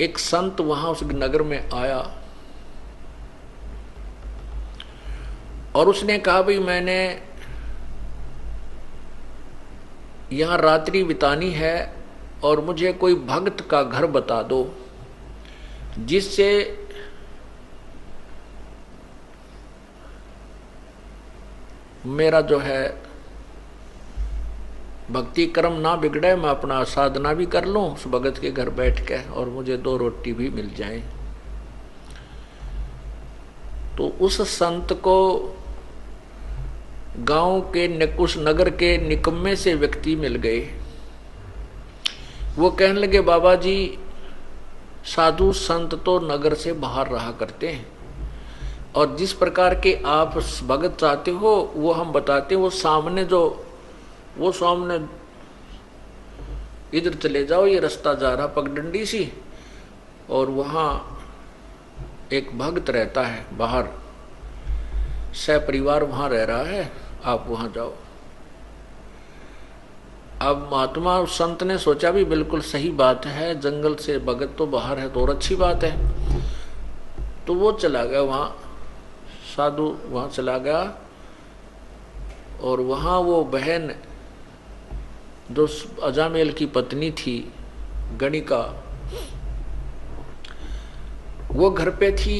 एक संत वहां उस नगर में आया और उसने कहा भाई मैंने यहां रात्रि बितानी है और मुझे कोई भक्त का घर बता दो जिससे मेरा जो है भक्ति कर्म ना बिगड़े, मैं अपना साधना भी कर लूं उस भगत के घर बैठ के और मुझे 2 रोटी भी मिल जाए। तो उस संत को गांव के उस नगर के निकम्मे से व्यक्ति मिल गए। वो कहने लगे बाबा जी साधु संत तो नगर से बाहर रहा करते हैं और जिस प्रकार के आप भगत चाहते हो वो हम बताते हैं। वो सामने इधर चले जाओ, ये रास्ता जा रहा पगडंडी सी और वहां एक भक्त रहता है बाहर, सपरिवार वहां रह रहा है, आप वहां जाओ। अब महात्मा उस संत ने सोचा भी बिल्कुल सही बात है, जंगल से भगत तो बाहर है तो और अच्छी बात है। तो वो चला गया वहां, साधु वहां चला गया और वहां वो बहन जो अजामेल की पत्नी थी गणिका, वो घर पे थी।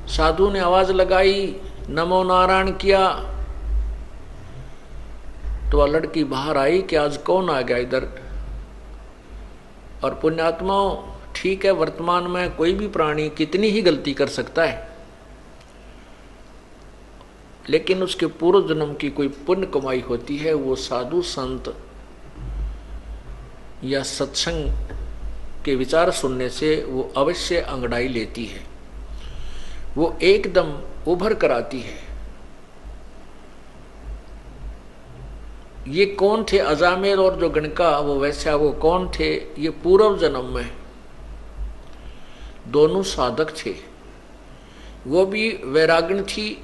साधु ने आवाज लगाई, नमो नारायण किया तो वह लड़की बाहर आई कि आज कौन आ गया इधर। और पुण्यात्माओं ठीक है, वर्तमान में कोई भी प्राणी कितनी ही गलती कर सकता है, लेकिन उसके पूर्व जन्म की कोई पुण्य कमाई होती है, वो साधु संत या सत्संग के विचार सुनने से वो अवश्य अंगड़ाई लेती है, वो एकदम उभर कर आती है। ये कौन थे अजामेल और जो गणका वो वैश्या, वो कौन थे? ये पूर्व जन्म में दोनों साधक थे। वो भी वैराग्य थी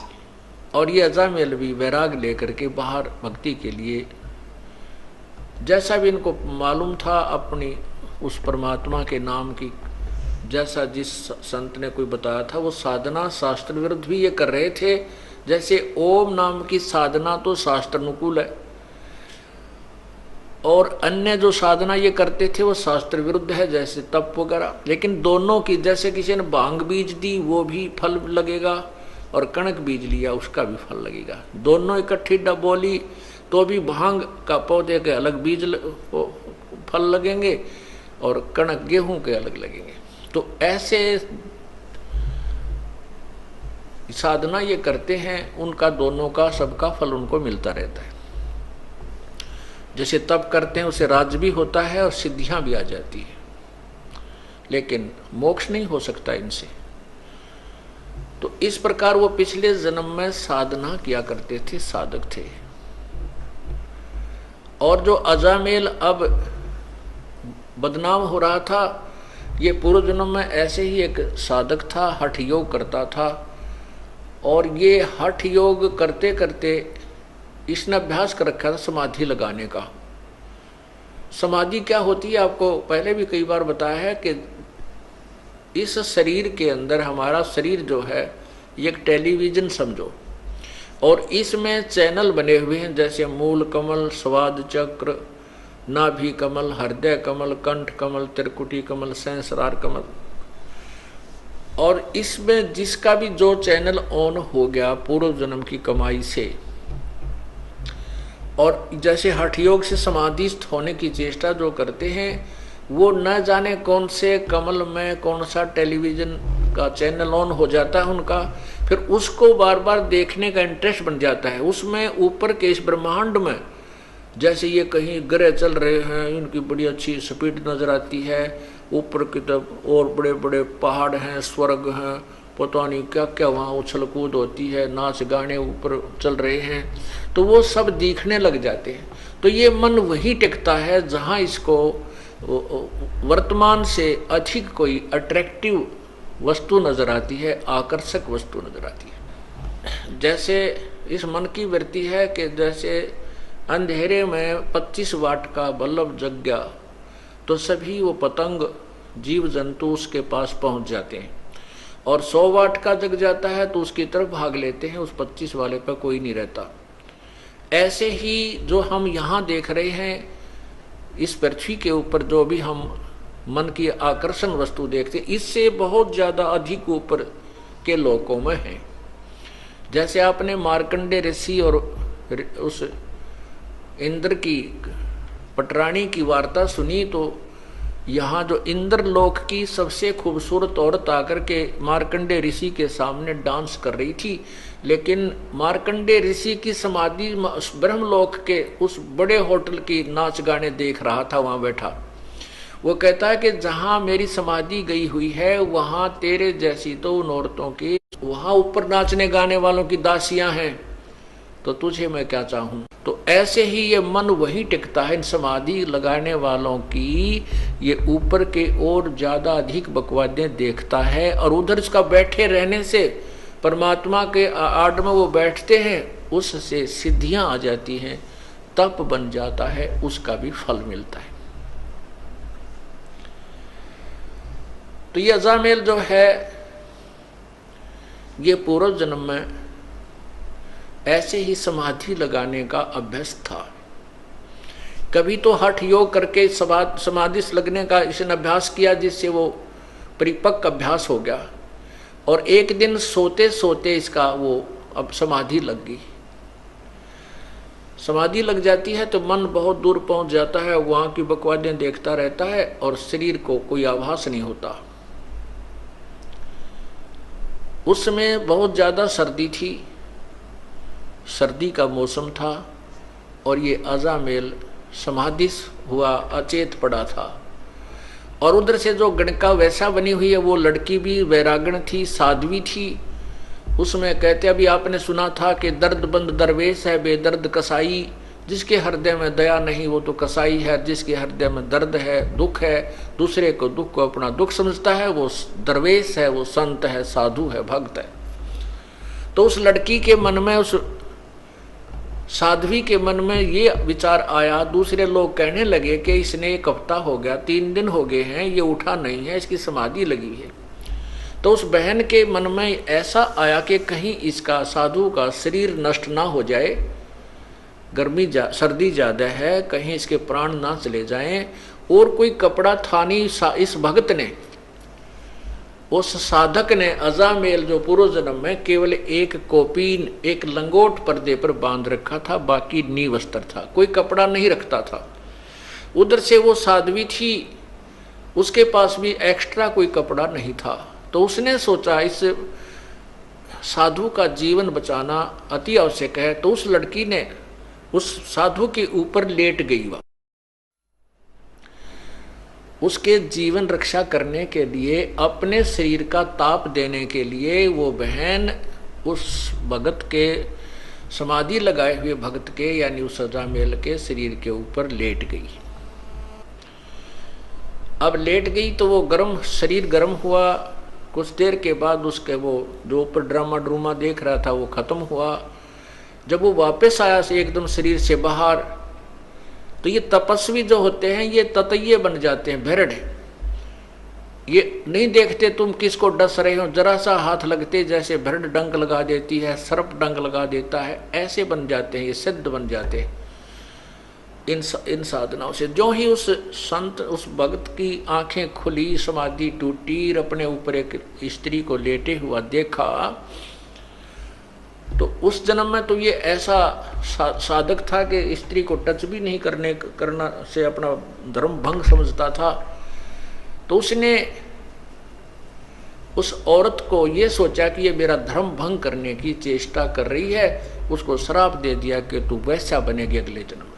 और ये अजामेल भी वैराग लेकर के बाहर भक्ति के लिए, जैसा भी इनको मालूम था अपनी उस परमात्मा के नाम की, जैसा जिस संत ने कोई बताया था वो साधना शास्त्र विरुद्ध भी ये कर रहे थे। जैसे ओम नाम की साधना तो शास्त्र अनुकूल है और अन्य जो साधना ये करते थे वो शास्त्र विरुद्ध है, जैसे तप वगैरह। लेकिन दोनों की, जैसे किसी ने भांग बीज दी वो भी फल लगेगा और कणक बीज लिया उसका भी फल लगेगा। दोनों इकट्ठी बोली तो भी भांग का पौधे के अलग बीज फल लगेंगे और कणक गेहूं के अलग लगेंगे। तो ऐसे साधना ये करते हैं, उनका दोनों का सबका फल उनको मिलता रहता है। जैसे तप करते हैं उसे राज भी होता है और सिद्धियां भी आ जाती है, लेकिन मोक्ष नहीं हो सकता इनसे। तो इस प्रकार वो पिछले जन्म में साधना किया करते थे, साधक थे। और जो अजामेल अब बदनाम हो रहा था, ये पूर्व जन्म में ऐसे ही एक साधक था, हठ योग करता था। और ये हठ योग करते करते इसने अभ्यास कर रखा था समाधि लगाने का। समाधि क्या होती है आपको पहले भी कई बार बताया है कि इस शरीर के अंदर, हमारा शरीर जो है ये एक टेलीविजन समझो, और इसमें चैनल बने हुए हैं, जैसे मूल कमल, स्वाद चक्र, नाभि कमल, हृदय कमल, कंठ कमल, त्रिकुटी कमल, सहस्रार कमल। और इसमें जिसका भी जो चैनल ऑन हो गया पूर्व जन्म की कमाई से, और जैसे हठ योग से समाधिस्थ होने की चेष्टा जो करते हैं, वो न जाने कौन से कमल में कौन सा टेलीविजन का चैनल ऑन हो जाता है उनका, फिर उसको बार बार देखने का इंटरेस्ट बन जाता है। उसमें ऊपर के इस ब्रह्मांड में जैसे ये कहीं ग्रह चल रहे हैं, इनकी बड़ी अच्छी स्पीड नजर आती है, ऊपर की तरफ और बड़े बड़े पहाड़ हैं, स्वर्ग हैं, पता नहीं क्या क्या वहाँ उछल कूद होती है, नाच गाने ऊपर चल रहे हैं, तो वो सब दिखने लग जाते हैं। तो ये मन वही टिकता है जहाँ इसको वर्तमान से अधिक कोई अट्रैक्टिव वस्तु नजर आती है, आकर्षक वस्तु नजर आती है। जैसे इस मन की वृत्ति है कि जैसे अंधेरे में 25 वाट का बल्ब जग गया तो सभी वो पतंग जीव जंतु उसके पास पहुंच जाते हैं, और 100 वाट का जग जाता है तो उसकी तरफ भाग लेते हैं, उस 25 वाले पर कोई नहीं रहता। ऐसे ही जो हम यहाँ देख रहे हैं इस पृथ्वी के ऊपर, जो भी हम मन की आकर्षण वस्तु देखते, इससे बहुत ज्यादा अधिक ऊपर के लोकों में है। जैसे आपने मार्कंडे ऋषि और उस इंद्र की पटरानी की वार्ता सुनी, तो यहाँ जो इंद्र लोक की सबसे खूबसूरत औरत आकर के मार्कंडे ऋषि के सामने डांस कर रही थी, लेकिन मार्कंडे ऋषि की समाधि ब्रह्मलोक के उस बड़े होटल की नाच गाने देख रहा था वहां बैठा। वो कहता है कि जहां मेरी समाधि गई हुई है वहां तेरे जैसी तो उन औरतों की, वहां ऊपर नाचने गाने वालों की दासियां हैं, तो तुझे मैं क्या चाहूं। तो ऐसे ही ये मन वही टिकता है इन समाधि लगाने वालों की, ये ऊपर के और ज्यादा अधिक बकवादें देखता है, और उधर इसका बैठे रहने से परमात्मा के आड़ में वो बैठते हैं, उससे सिद्धियां आ जाती हैं, तप बन जाता है, उसका भी फल मिलता है। तो ये अजामेल जो है ये पूर्व जन्म में ऐसे ही समाधि लगाने का अभ्यास था। कभी तो हठ योग करके समाधि लगने का इसने अभ्यास किया, जिससे वो परिपक्व अभ्यास हो गया, और एक दिन सोते सोते इसका वो अब समाधि लग गई। समाधि लग जाती है तो मन बहुत दूर पहुंच जाता है, वहां की बकवादें देखता रहता है और शरीर को कोई आभास नहीं होता। उस समय बहुत ज्यादा सर्दी थी, सर्दी का मौसम था, और ये अजामेल समाधि हुआ अचेत पड़ा था। और उधर से जो गणका वैसा बनी हुई है वो लड़की भी वैरागण थी, साध्वी थी। उसमें कहते अभी आपने सुना था कि दर्दबंद दरवेश है बेदर्द कसाई, जिसके हृदय में दया नहीं वो तो कसाई है, जिसके हृदय में दर्द है दुख है, दूसरे को दुख को अपना दुख समझता है, वो दरवेश है, वो संत है, साधु है, भक्त है। तो उस लड़की के मन में, उस साध्वी के मन में ये विचार आया। दूसरे लोग कहने लगे कि इसने 1 हफ्ता हो गया, 3 दिन हो गए हैं, ये उठा नहीं है, इसकी समाधि लगी है। तो उस बहन के मन में ऐसा आया कि कहीं इसका साधु का शरीर नष्ट ना हो जाए, सर्दी ज्यादा है, कहीं इसके प्राण ना चले जाएं। और कोई कपड़ा था नहीं, इस भक्त ने, उस साधक ने अजामेल जो पूर्व जन्म में केवल एक कोपीन, एक लंगोट पर्दे पर बांध रखा था, बाकी नी वस्त्र था, कोई कपड़ा नहीं रखता था। उधर से वो साध्वी थी, उसके पास भी एक्स्ट्रा कोई कपड़ा नहीं था। तो उसने सोचा इस साधु का जीवन बचाना अति आवश्यक है, तो उस लड़की ने उस साधु के ऊपर लेट गई। वह उसके जीवन रक्षा करने के लिए, अपने शरीर का ताप देने के लिए वो बहन उस भगत के, समाधि लगाए हुए भगत के यानी उस अजामेल के शरीर के ऊपर लेट गई। अब लेट गई तो वो शरीर गर्म हुआ। कुछ देर के बाद उसके वो जो ऊपर ड्रामा देख रहा था वो खत्म हुआ। जब वो वापस आया एकदम शरीर से बाहर, तो ये तपस्वी जो होते हैं ये ततैये बन जाते हैं, भेड़। ये नहीं देखते तुम किसको डस रहे हो, जरा सा हाथ लगते जैसे भेड़ डंक लगा देती है, सर्प डंक लगा देता है, ऐसे बन जाते हैं, ये सिद्ध बन जाते हैं इन साधनाओं से। जो ही उस संत, उस भक्त की आंखें खुली, समाधि टूटी, अपने ऊपर एक स्त्री को लेटे हुआ देखा, तो उस जन्म में तो ये ऐसा साधक था कि स्त्री को टच भी नहीं करना से अपना धर्म भंग समझता था। तो उसने उस औरत को ये सोचा कि ये मेरा धर्म भंग करने की चेष्टा कर रही है, उसको श्राप दे दिया कि तू वैसा बनेगी अगले जन्म में।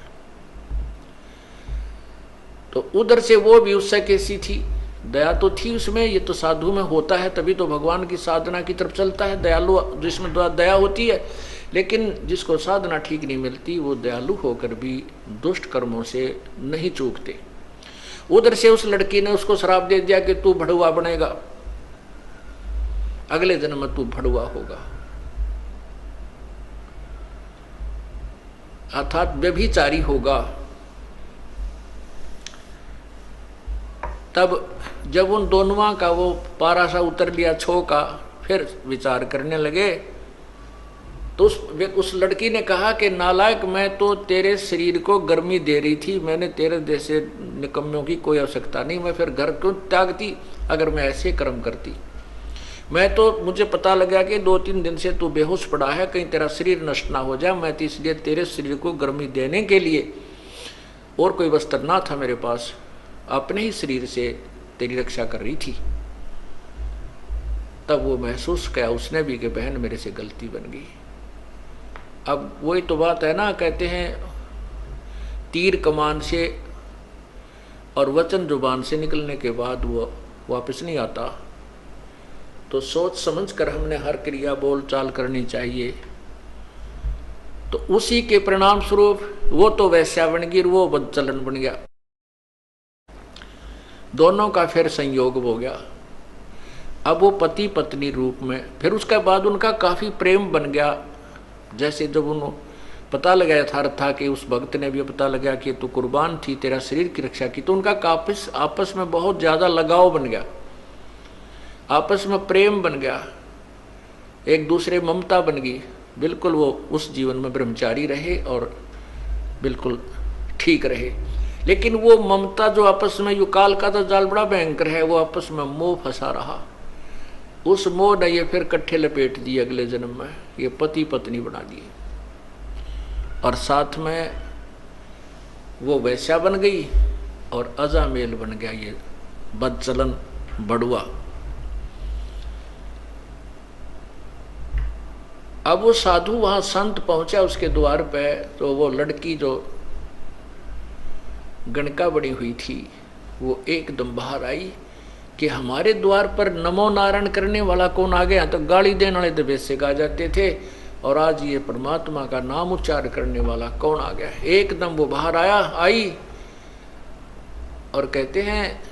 तो उधर से वो भी उससे कैसी थी, दया तो थी उसमें, ये तो साधु में होता है, तभी तो भगवान की साधना की तरफ चलता है, दयालु जिसमें दया होती है। लेकिन जिसको साधना ठीक नहीं मिलती वो दयालु होकर भी दुष्ट कर्मों से नहीं चूकते। उधर से उस लड़की ने उसको श्राप दे दिया कि तू भड़ुआ बनेगा, अगले जन्म में तू भड़ुआ होगा, अर्थात व्यभिचारी होगा। तब जब उन दोनों का वो पारा सा उतर लिया छो का, फिर विचार करने लगे। तो उस लड़की ने कहा कि नालायक, मैं तो तेरे शरीर को गर्मी दे रही थी, मैंने तेरे जैसे निकम्मों की कोई आवश्यकता नहीं, मैं फिर घर क्यों त्यागती अगर मैं ऐसे कर्म करती। मैं तो, मुझे पता लगा कि 2-3 दिन से तू बेहोश पड़ा है, कहीं तेरा शरीर नष्ट ना हो जाए, मैं तो इसलिए तेरे शरीर को गर्मी देने के लिए, और कोई वस्त्र ना था मेरे पास, अपने ही शरीर से तेरी रक्षा कर रही थी। तब वो महसूस किया उसने भी कि बहन मेरे से गलती बन गई। अब वही तो बात है ना, कहते हैं तीर कमान से और वचन जुबान से निकलने के बाद वो वापस नहीं आता। तो सोच समझ कर हमने हर क्रिया बोल चाल करनी चाहिए। तो उसी के परिणाम स्वरूप वो तो वैश्या बन गई, वो बदचलन बन गया, दोनों का फिर संयोग हो गया। अब वो पति पत्नी रूप में, फिर उसके बाद उनका काफी प्रेम बन गया। जैसे जब उन्होंने पता लगा यथार्थ था कि उस भक्त ने भी पता लगा कि तू कुर्बान थी, तेरा शरीर की रक्षा की, तो उनका आपस में बहुत ज्यादा लगाव बन गया, आपस में प्रेम बन गया, एक दूसरे ममता बन गई। बिल्कुल वो उस जीवन में ब्रह्मचारी रहे और बिल्कुल ठीक रहे। लेकिन वो ममता जो आपस में, युकाल का तो जाल बड़ा भयंकर है, वो आपस में मोह फंसा रहा। उस मोह ने ये फिर कट्ठे लपेट दिए, अगले जन्म में ये पति पत्नी बना दिए, और साथ में वो वैश्या बन गई और अजामेल बन गया, ये बदचलन बड़ुआ। अब वो साधु वहां संत पहुंचा उसके द्वार पे, तो वो लड़की जो गणका बनी हुई थी वो एकदम बाहर आई कि हमारे द्वार पर नमो नारायण करने वाला कौन आ गया। तो गाली देने वाले तो बेसिक आ जाते थे, और आज ये परमात्मा का नाम उच्चार करने वाला कौन आ गया। एकदम वो बाहर आई और कहते हैं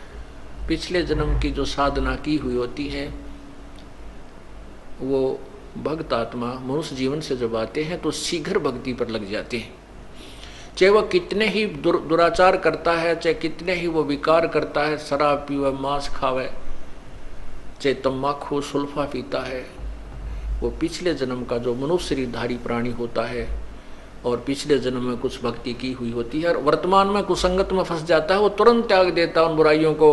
पिछले जन्म की जो साधना की हुई होती है, वो भक्त आत्मा मनुष्य जीवन से जब आते हैं तो शीघ्र भक्ति पर लग जाते हैं। चाहे वह कितने ही दुराचार करता है, चाहे कितने ही वो विकार करता है, शराब पीवे, मांस खावे, चाहे तम्बाकू सुल्फा पीता है, वो पिछले जन्म का जो मनुष्य शरीरधारी प्राणी होता है और पिछले जन्म में कुछ भक्ति की हुई होती है और वर्तमान में कुसंगत में फंस जाता है, वो तुरंत त्याग देता है उन बुराइयों को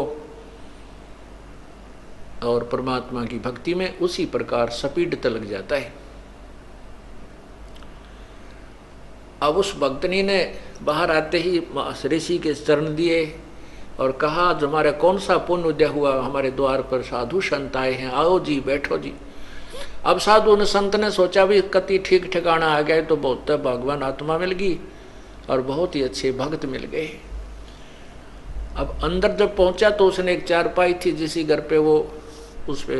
और परमात्मा की भक्ति में उसी प्रकार सपीडता लग जाता है। अब उस भक्तनी ने बाहर आते ही ऋषि के चरण दिए और कहा, जो हमारा कौन सा पुण्य उदय हुआ, हमारे द्वार पर साधु संत आए हैं, आओ जी बैठो जी। अब साधु ने संत ने सोचा भी कति ठीक ठिकाना आ गए, तो बहुत भगवान आत्मा मिल गई और बहुत ही अच्छे भक्त मिल गए। अब अंदर जब पहुंचा तो उसने एक चारपाई थी जिसी घर पे, वो उस पे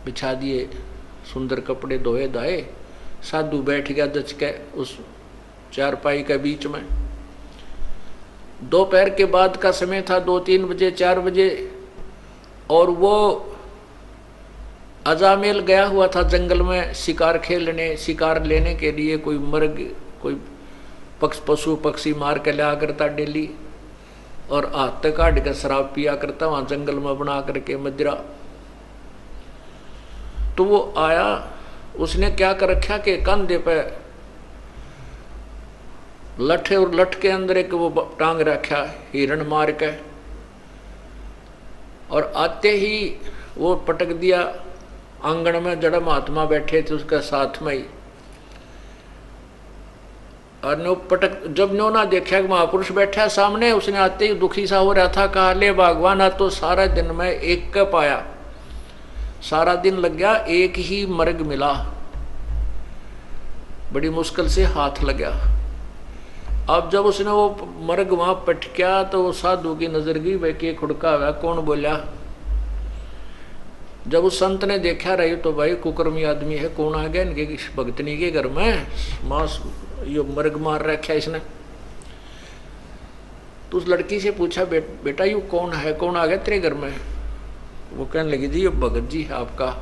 बिछा दिए सुंदर कपड़े धोए धाए, साधु बैठ गया दच के उस चारपाई के बीच में। दोपहर के बाद का समय था, 2-3 बजे 4 बजे, और वो अजामेल गया हुआ था जंगल में शिकार खेलने, शिकार लेने के लिए। कोई मर्ग, कोई पशु पक्षी मार के लिया करता डेली, और हाथ तक काट कर शराब पिया करता वहां जंगल में बना करके मदिरा। तो वो आया, उसने क्या कर रखा कि कंधे पे लठ और लठ के अंदर एक वो टांग रखा हिरण मार के, और आते ही वो पटक दिया आंगन में। जड़ महात्मा बैठे थे उसके साथ में ही, और नो पटक, जब नो ना देखा कि महापुरुष बैठा सामने, उसने आते ही दुखी सा हो रहा था, कहा ले भगवान, आ तो सारा दिन में एक का पाया, सारा दिन लग गया, एक ही मर्ग मिला, बड़ी मुश्किल से हाथ लग गया। अब जब उसने वो मर्ग वहां पटकिया तो वो साधु की नजर गई, भाई के खुड़का हुआ कौन बोला। जब उस संत ने देखा रही तो भाई कुकर्मी आदमी है, कौन आ गया इनके भगतनी के घर में, मांस यो मर्ग मार रखा इसने। तो उस लड़की से पूछा, बेटा यू कौन है, कौन आ गया तेरे घर में। वो कहने लगी, जी ये भगत जी है आपका,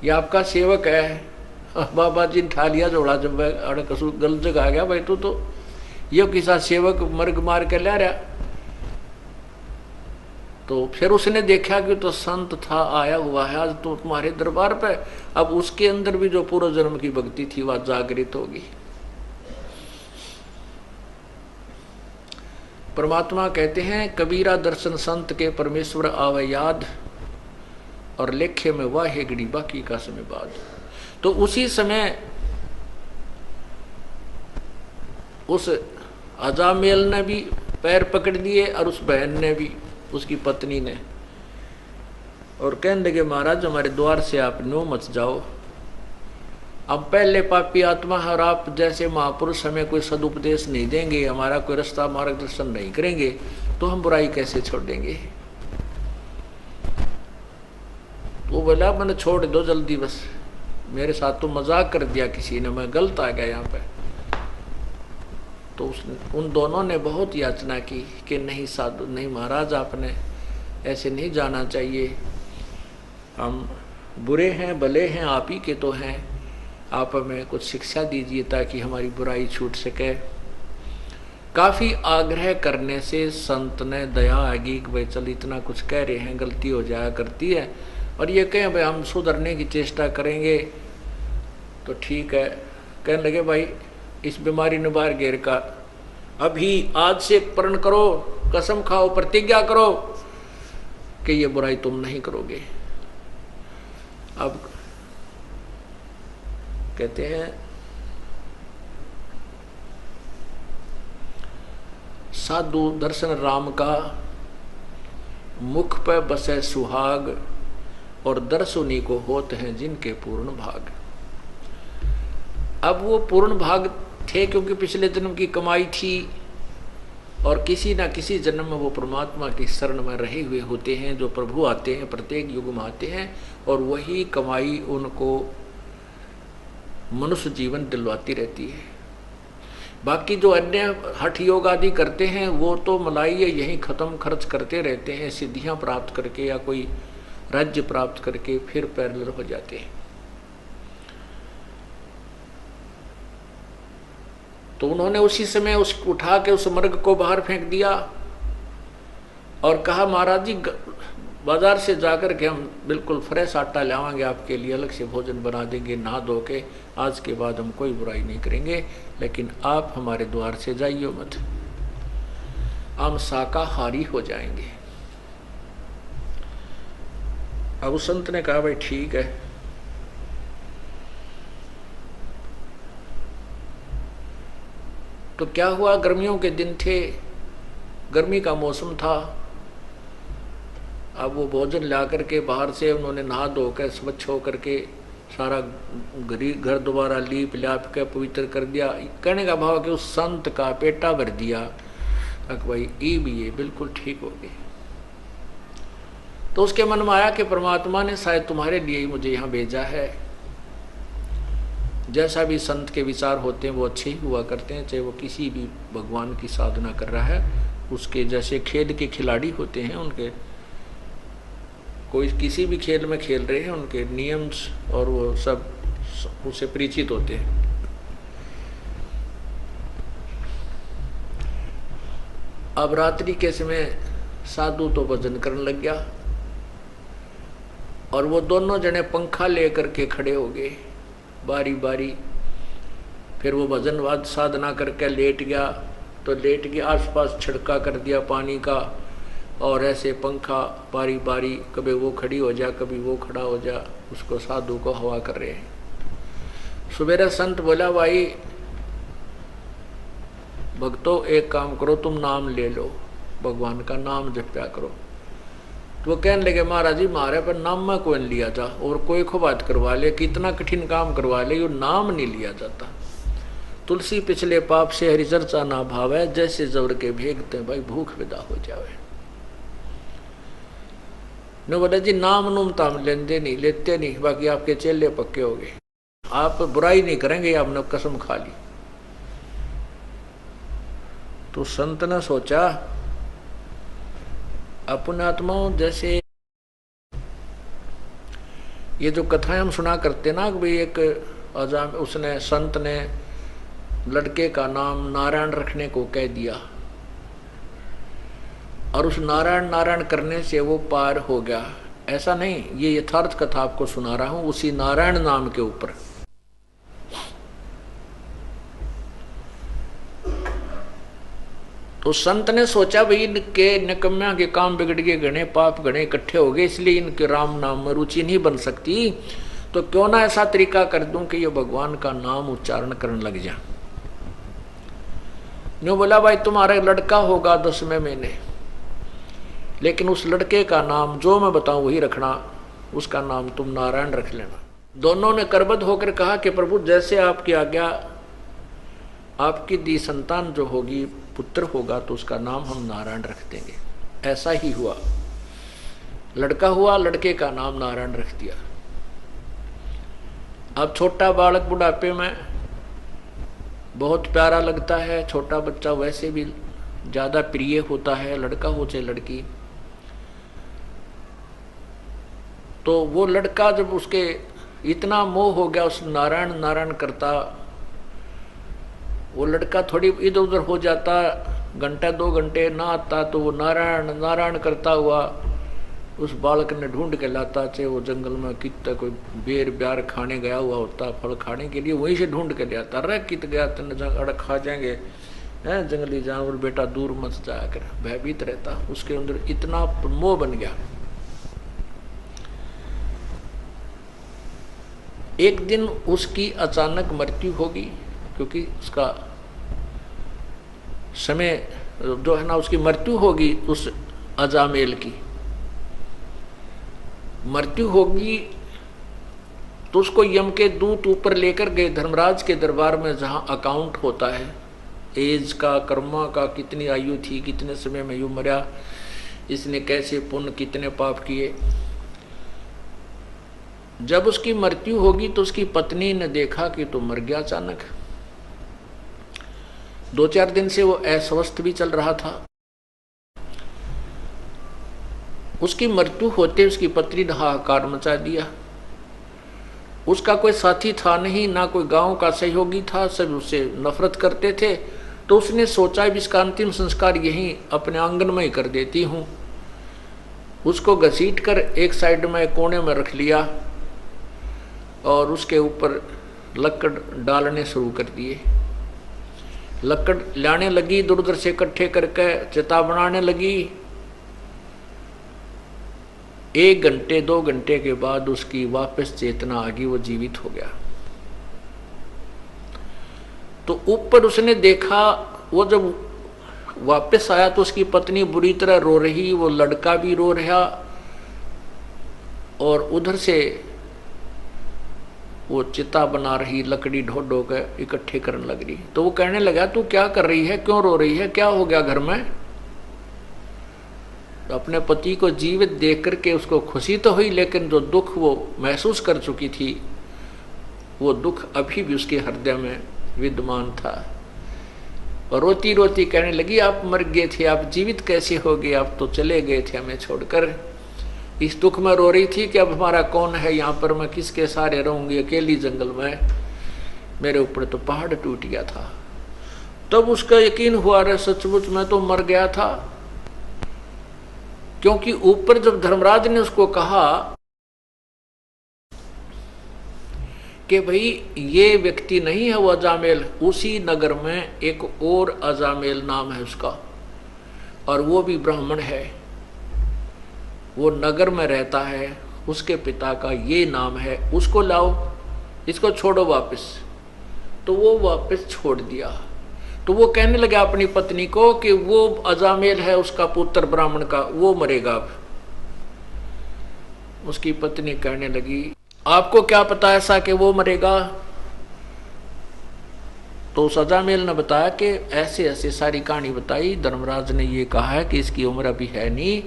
ये आपका सेवक है। बाबा जी ने ठा लिया जोड़ा, जब अड़ कसू गलत जगह आ गया भाई, तू तो ये किसा सेवक मर्ग मार के ला रहा। तो फिर उसने देखा कि तो संत था, आया हुआ है आज तो तुम्हारे दरबार पे। अब उसके अंदर भी जो पूर्व जन्म की भक्ति थी वह जागृत होगी। परमात्मा कहते हैं कबीरा दर्शन संत के परमेश्वर आवे याद, और लेखे में वह है घड़ी बाकी का समय बाद। तो उसी समय उस अजामेल ने भी पैर पकड़ लिए और उस बहन ने भी, उसकी पत्नी ने, और कहने लगे महाराज हमारे द्वार से आप नो मत जाओ। अब पहले पापी आत्मा है और आप जैसे महापुरुष हमें कोई सदुपदेश नहीं देंगे, हमारा कोई रास्ता मार्गदर्शन नहीं करेंगे, तो हम बुराई कैसे छोड़ देंगे। वो बोला मैंने छोड़ दो जल्दी, बस मेरे साथ तो मजाक कर दिया किसी ने, मैं गलत आ गया यहाँ पे। तो उन दोनों ने बहुत याचना की कि नहीं साधु, नहीं महाराज आपने ऐसे नहीं जाना चाहिए, हम बुरे हैं भले हैं आप ही के तो हैं, आप हमें कुछ शिक्षा दीजिए ताकि हमारी बुराई छूट सके। काफ़ी आग्रह करने से संत ने दया आगी कि भाई चल इतना कुछ कह रहे हैं, गलती हो जाया करती है, और ये कहें भाई हम सुधरने की चेष्टा करेंगे तो ठीक है। कहने लगे भाई इस बीमारी ने बाहर घेर का, अभी आज से प्रण करो, कसम खाओ, प्रतिज्ञा करो कि ये बुराई तुम नहीं करोगे। अब कहते हैं साधु दर्शन राम का, मुख पर बसे सुहाग, और दर्श उन्हीं को होते हैं जिनके पूर्ण भाग। अब वो पूर्ण भाग थे क्योंकि पिछले जन्म की कमाई थी, और किसी ना किसी जन्म में वो परमात्मा की शरण में रहे हुए होते हैं। जो प्रभु आते हैं प्रत्येक युग में आते हैं, और वही कमाई उनको मनुष्य जीवन दिलवाती रहती है। बाकी जो अन्य हठ योग आदि करते हैं वो तो मलाई यहीं खत्म खर्च करते रहते हैं, सिद्धियां प्राप्त करके या कोई राज्य प्राप्त करके फिर पैरेलल हो जाते हैं। तो उन्होंने उसी समय उस उठा के उस मर्ग को बाहर फेंक दिया और कहा महाराज जी बाजार से जाकर के हम बिल्कुल फ्रेश आटा लावांगे आपके लिए, अलग से भोजन बना देंगे, नहा धो के, आज के बाद हम कोई बुराई नहीं करेंगे, लेकिन आप हमारे द्वार से जाइए मत, हम शाकाहारी हो जाएंगे। अब उस संत ने कहा भाई ठीक है। तो क्या हुआ, गर्मियों के दिन थे, गर्मी का मौसम था। अब वो भोजन ला करके बाहर से उन्होंने नहा धो कर स्वच्छ होकर के सारा घर दोबारा लीप लाप के पवित्र कर दिया। कहने का भाव कि उस संत का पेटा भर दिया, भाई ये भी ये बिल्कुल ठीक हो गए। तो उसके मन में आया कि परमात्मा ने शायद तुम्हारे लिए ही मुझे यहाँ भेजा है। जैसा भी संत के विचार होते हैं वो अच्छे ही हुआ करते हैं, चाहे वो किसी भी भगवान की साधना कर रहा है। उसके जैसे खेल के खिलाड़ी होते हैं, उनके कोई किसी भी खेल में खेल रहे हैं, उनके नियम और वो सब उससे परिचित होते हैं। अब रात्रि के समय साधु तो भजन करने लग गया और वो दोनों जने पंखा लेकर के खड़े हो गए बारी बारी। फिर वो भजनवाद साधना करके लेट गया, तो लेट के आसपास छिड़का कर दिया पानी का, और ऐसे पंखा बारी बारी कभी वो खड़ी हो जा कभी वो खड़ा हो जा, उसको साधु को हवा कर रहे हैं। सुबेरे संत बोला भाई भक्तों एक काम करो, तुम नाम ले लो, भगवान का नाम जप्या करो। तो वो कहने लगे महाराज जी मारे पर नाम में कोई नहीं लिया था, और कोई को बात करवा ले, कितना कठिन काम करवा ले, यो नाम नहीं लिया जाता। तुलसी पिछले पाप से हरि चर्चा ना भावे, जैसे जबर के भेगते भाई भूख विदा हो जावे। ने बोला जी नाम नूम ताम लेते नहीं, बाकी आपके चेले पक्के हो गए, आप बुराई नहीं करेंगे, आपने कसम खा ली। तो संत ने सोचा अपने आत्माओं जैसे ये जो कथाएं हम सुना करते ना कि भाई एक अजाम उसने संत ने लड़के का नाम नारायण रखने को कह दिया, और उस नारायण नारायण करने से वो पार हो गया, ऐसा नहीं। ये यथार्थ कथा आपको सुना रहा हूं उसी नारायण नाम के ऊपर। तो संत ने सोचा भाई इनके निकम्या के काम बिगड़ गए, घने पाप घने इकट्ठे हो गए, इसलिए इनके राम नाम में रुचि नहीं बन सकती, तो क्यों ना ऐसा तरीका कर दूं कि ये भगवान का नाम उच्चारण करने लग जा। न्यू बोला भाई तुम्हारा लड़का होगा 10वें महीने, लेकिन उस लड़के का नाम जो मैं बताऊं वही रखना, उसका नाम तुम नारायण रख लेना। दोनों ने करबद्ध होकर कहा कि प्रभु जैसे आपकी आज्ञा, आपकी दी संतान जो होगी पुत्र होगा तो उसका नाम हम नारायण रख देंगे। ऐसा ही हुआ, लड़का हुआ, लड़के का नाम नारायण रख दिया। अब छोटा बालक बुढ़ापे में बहुत प्यारा लगता है, छोटा बच्चा वैसे भी ज्यादा प्रिय होता है, लड़का हो चाहे लड़की। तो वो लड़का जब उसके इतना मोह हो गया उस नारायण नारायण करता, वो लड़का थोड़ी इधर उधर हो जाता, घंटा 2 घंटे ना आता तो वो नारायण नारायण करता हुआ उस बालक ने ढूंढ के लाता, चाहे वो जंगल में कितना कोई बेर ब्यार खाने गया हुआ होता, फल खाने के लिए वहीं से ढूंढ के ले आता। अरे कित गया तेन अड़ खा जाएंगे हैं जंगली जानवर, बेटा दूर मत जाकर, भयभीत रहता। उसके अंदर इतना मोह बन गया। एक दिन उसकी अचानक मृत्यु होगी, क्योंकि उसका समय जो है ना, उसकी मृत्यु होगी। उस अजामेल की मृत्यु होगी तो उसको यम के दूत ऊपर लेकर गए धर्मराज के दरबार में, जहां अकाउंट होता है एज का, कर्मा का, कितनी आयु थी, कितने समय में यू मरा, इसने कैसे पुण्य कितने पाप किए। जब उसकी मृत्यु होगी तो उसकी पत्नी ने देखा कि तो मर गया अचानक। 2-4 दिन से वो अस्वस्थ भी चल रहा था। उसकी मृत्यु होते उसकी पत्नी ने हाहाकार मचा दिया। उसका कोई साथी था नहीं, ना कोई गांव का सहयोगी था, सब उससे नफरत करते थे। तो उसने सोचा इसका अंतिम संस्कार यहीं अपने आंगन में ही कर देती हूँ। उसको घसीट कर एक साइड में कोने में रख लिया और उसके ऊपर लकड़ डालने शुरू कर दिए। लकड़ लाने लगी, इधर उधर से इकट्ठे करके चिता बनाने लगी। 1 घंटे 2 घंटे के बाद उसकी वापस चेतना आ गई, वो जीवित हो गया। तो ऊपर उसने देखा, वो जब वापस आया तो उसकी पत्नी बुरी तरह रो रही, वो लड़का भी रो रहा और उधर से वो चिता बना रही, लकड़ी ढो ढो के इकट्ठे करने लग रही। तो वो कहने लगा तू क्या कर रही है, क्यों रो रही है, क्या हो गया घर में। तो अपने पति को जीवित देख करके उसको खुशी तो हुई, लेकिन जो दुख वो महसूस कर चुकी थी वो दुख अभी भी उसके हृदय में विद्यमान था। और रोती रोती कहने लगी आप मर गए थे, आप जीवित कैसे हो गए, आप तो चले गए थे हमें छोड़कर। इस दुख में रो रही थी कि अब हमारा कौन है यहाँ पर, मैं किसके सहारे रहूंगी अकेली जंगल में, मेरे ऊपर तो पहाड़ टूट गया था। तब उसका यकीन हुआ रे सचमुच मैं तो मर गया था। क्योंकि ऊपर जब धर्मराज ने उसको कहा कि भाई ये व्यक्ति नहीं है वो अजामेल, उसी नगर में एक और अजामेल नाम है उसका, और वो भी ब्राह्मण है, वो नगर में रहता है, उसके पिता का ये नाम है, उसको लाओ, इसको छोड़ो वापस। तो वो वापस छोड़ दिया। तो वो कहने लगा अपनी पत्नी को कि वो अजामेल है उसका पुत्र ब्राह्मण का, वो मरेगा अब। उसकी पत्नी कहने लगी आपको क्या पता ऐसा कि वो मरेगा। तो उस अजामेल ने बताया कि ऐसे ऐसे सारी कहानी बताई, धर्मराज ने ये कहा है कि इसकी उम्र अभी है नहीं,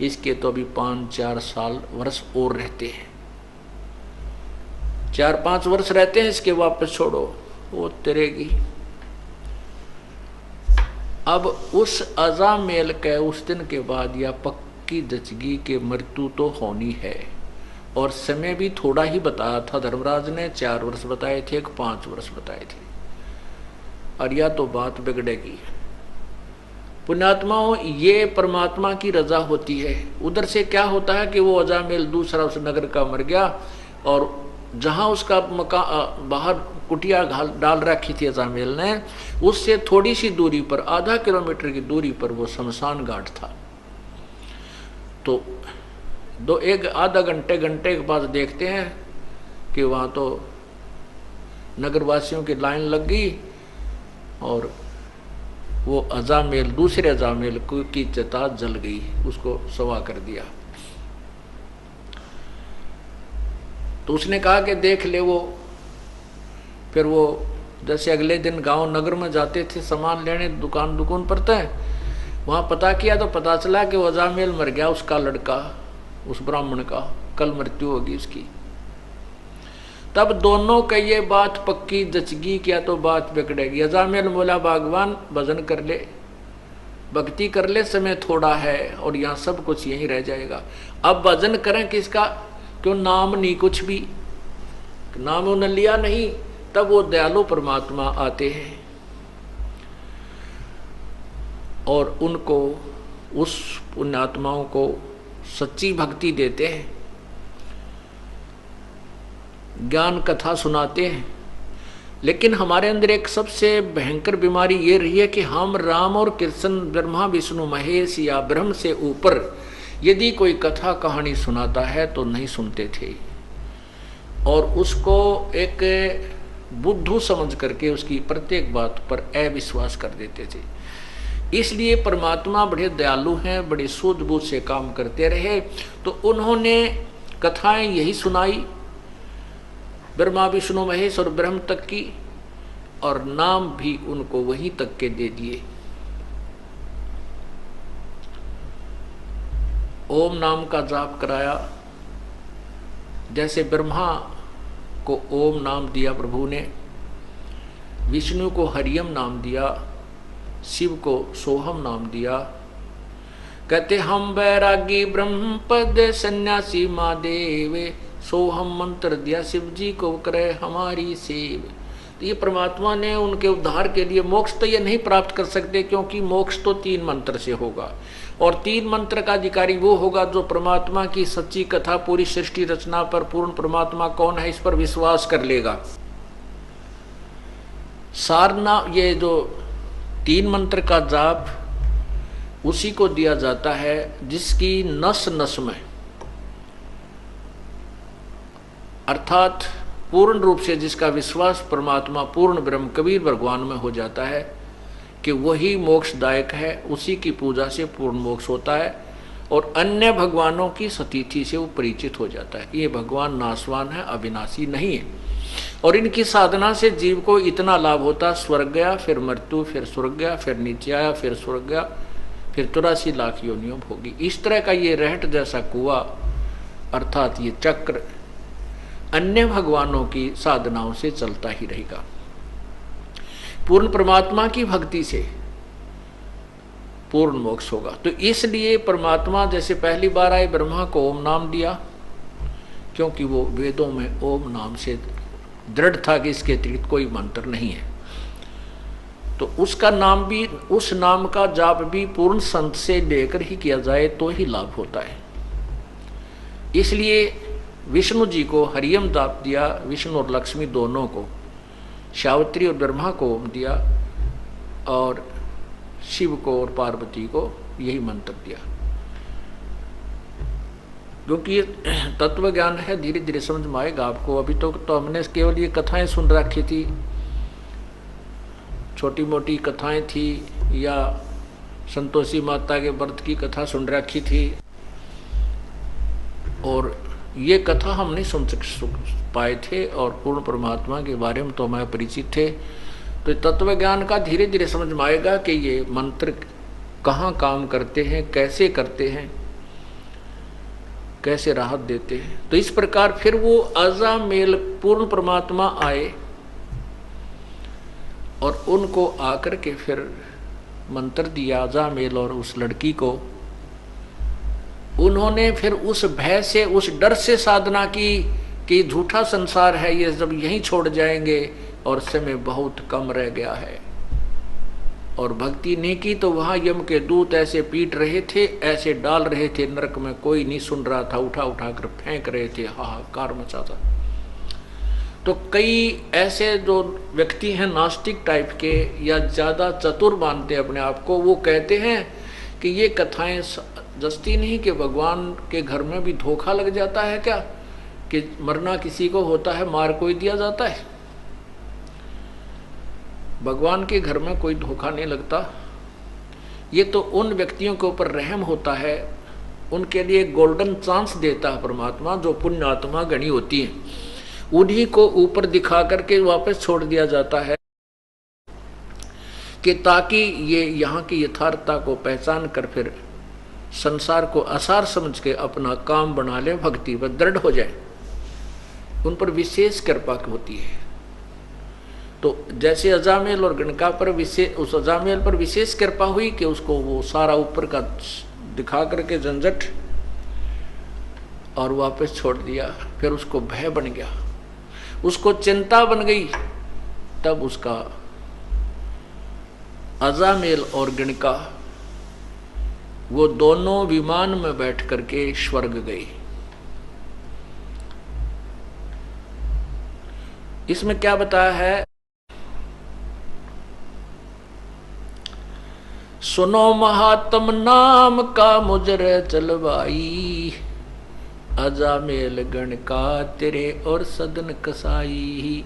इसके तो अभी 5-4 साल वर्ष और रहते हैं, 4-5 वर्ष रहते हैं, इसके वापस छोड़ो वो तरेगी। अब उस अजामेल के उस दिन के बाद या पक्की दचगी के मृत्यु तो होनी है, और समय भी थोड़ा ही बताया था धर्मराज ने, 4 वर्ष बताए थे, 5 वर्ष बताए थे, और या तो बात बिगड़ेगी। पुण्यात्माओं, ये परमात्मा की रजा होती है। उधर से क्या होता है कि वो अजामेल दूसरा उस नगर का मर गया, और जहां उसका बाहर कुटिया डाल रखी थी अजामेल ने, उससे थोड़ी सी दूरी पर, आधा किलोमीटर की दूरी पर वो शमशान घाट था। तो एक आधा घंटे के बाद देखते हैं कि वहां तो नगरवासियों की लाइन लग गई, और वो अजामेल, दूसरे अजामेल की चिता जल गई, उसको सवा कर दिया। तो उसने कहा कि देख ले वो। फिर वो जैसे अगले दिन गांव नगर में जाते थे सामान लेने, दुकान पर तय, वहां पता किया तो पता चला कि वो अजामेल मर गया, उसका लड़का, उस ब्राह्मण का कल मृत्यु होगी उसकी। तब दोनों का ये बात पक्की जचगी, क्या तो बात बिगड़ेगी। अजामेल बोला भगवान भजन कर ले, भक्ति कर ले, समय थोड़ा है और यहाँ सब कुछ यहीं रह जाएगा। अब भजन करें किसका, क्यों नाम नहीं, कुछ भी नाम उन्हें लिया नहीं। तब वो दयालु परमात्मा आते हैं और उनको, उस पुण्यात्माओं को सच्ची भक्ति देते हैं, ज्ञान कथा सुनाते हैं। लेकिन हमारे अंदर एक सबसे भयंकर बीमारी ये रही है कि हम राम और कृष्ण, ब्रह्मा विष्णु महेश या ब्रह्म से ऊपर यदि कोई कथा कहानी सुनाता है तो नहीं सुनते थे, और उसको एक बुद्धू समझ करके उसकी प्रत्येक बात पर अविश्वास कर देते थे। इसलिए परमात्मा बड़े दयालु हैं, बड़े सूझबूझ से काम करते रहे, तो उन्होंने कथाएं यही सुनाई, ब्रह्मा विष्णु महेश और ब्रह्म तक की, और नाम भी उनको वहीं तक के दे दिए। ओम नाम का जाप कराया। जैसे ब्रह्मा को ओम नाम दिया प्रभु ने, विष्णु को हरियम नाम दिया, शिव को सोहम नाम दिया। कहते हम बैरागी ब्रह्म पद सन्यासी महादेव, सोहम मंत्र दिया शिव जी को करे हमारी सेव। तो ये परमात्मा ने उनके उद्धार के लिए, मोक्ष तो ये नहीं प्राप्त कर सकते, क्योंकि मोक्ष तो 3 मंत्र से होगा, और 3 मंत्र का अधिकारी वो होगा जो परमात्मा की सच्ची कथा, पूरी सृष्टि रचना पर पूर्ण परमात्मा कौन है इस पर विश्वास कर लेगा। सारना, ये जो 3 मंत्र का जाप उसी को दिया जाता है जिसकी नस नस में, अर्थात पूर्ण रूप से जिसका विश्वास परमात्मा पूर्ण ब्रह्म कबीर भगवान में हो जाता है कि वही मोक्षदायक है, उसी की पूजा से पूर्ण मोक्ष होता है, और अन्य भगवानों की सतीथि से वो परिचित हो जाता है। ये भगवान नाशवान है, अविनाशी नहीं है, और इनकी साधना से जीव को इतना लाभ होता, स्वर्ग गया, फिर मृत्यु, फिर स्वर्ग गया, फिर नीचे आया, फिर स्वर्ग गया, फिर 84 लाख योनियों होगी। इस तरह का ये रहट जैसा कुआं, अर्थात ये चक्र अन्य भगवानों की साधनाओं से चलता ही रहेगा। पूर्ण परमात्मा की भक्ति से पूर्ण मोक्ष होगा। तो इसलिए परमात्मा जैसे पहली बार आए, ब्रह्मा को ओम नाम दिया, क्योंकि वो वेदों में ओम नाम से दृढ़ था कि इसके अतिरिक्त कोई मंत्र नहीं है। तो उसका नाम भी, उस नाम का जाप भी पूर्ण संत से लेकर ही किया जाए तो ही लाभ होता है। इसलिए विष्णु जी को हरियम जाप दिया, विष्णु और लक्ष्मी दोनों को, सावित्री और ब्रह्मा को ओम दिया, और शिव को और पार्वती को यही मंत्र दिया। क्योंकि ये तत्व ज्ञान है, धीरे धीरे समझ में आएगा आपको। अभी तो हमने केवल ये कथाएं सुन रखी थी, छोटी मोटी कथाएं थी, या संतोषी माता के व्रत की कथा सुन रखी थी, और ये कथा हम नहीं सुन पाए थे, और पूर्ण परमात्मा के बारे में तो हमें परिचित थे। तो तत्व ज्ञान का धीरे धीरे समझ में आएगा कि ये मंत्र कहाँ काम करते हैं, कैसे करते हैं, कैसे राहत देते हैं। तो इस प्रकार फिर वो अजामेल पूर्ण परमात्मा आए, और उनको आकर के फिर मंत्र दिया अजामेल और उस लड़की को। उन्होंने फिर उस भय से, उस डर से साधना की कि झूठा संसार है, ये जब यहीं छोड़ जाएंगे और समय बहुत कम रह गया है, और भक्ति नहीं की तो वहां यम के दूत ऐसे पीट रहे थे, ऐसे डाल रहे थे नरक में, कोई नहीं सुन रहा था, उठा उठा कर फेंक रहे थे, हाहाकार मचा था। तो कई ऐसे जो व्यक्ति हैं नास्तिक टाइप के या ज्यादा चतुर मानते हैं अपने आप को, वो कहते हैं कि ये कथाएं जस्ती नहीं कि भगवान के घर में भी धोखा लग जाता है क्या, कि मरना किसी को होता है मार कोई दिया जाता है। भगवान के घर में कोई धोखा नहीं लगता। ये तो उन व्यक्तियों के ऊपर रहम होता है, उनके लिए गोल्डन चांस देता है परमात्मा, जो पुण्य आत्मा गणी होती है, उन्हीं को ऊपर दिखा करके वापस छोड़ दिया जाता है कि ताकि ये यहाँ की यथार्थता को पहचान कर फिर संसार को आसार समझ के अपना काम बना ले, भक्ति पर दृढ़ हो जाए। उन पर विशेष कृपा होती है। तो जैसे अजामेल और गणका पर विशेष, उस अजामेल पर विशेष कृपा हुई कि उसको वो सारा ऊपर का दिखा करके झंझट और वापस छोड़ दिया। फिर उसको भय बन गया, उसको चिंता बन गई, तब उसका अजामेल और गणका वो दोनों विमान में बैठ करके स्वर्ग गए। इसमें क्या बताया है, सुनो महात्म नाम का मुजरे चलवाई, अजामेल गणका तेरे और सदन कसाई।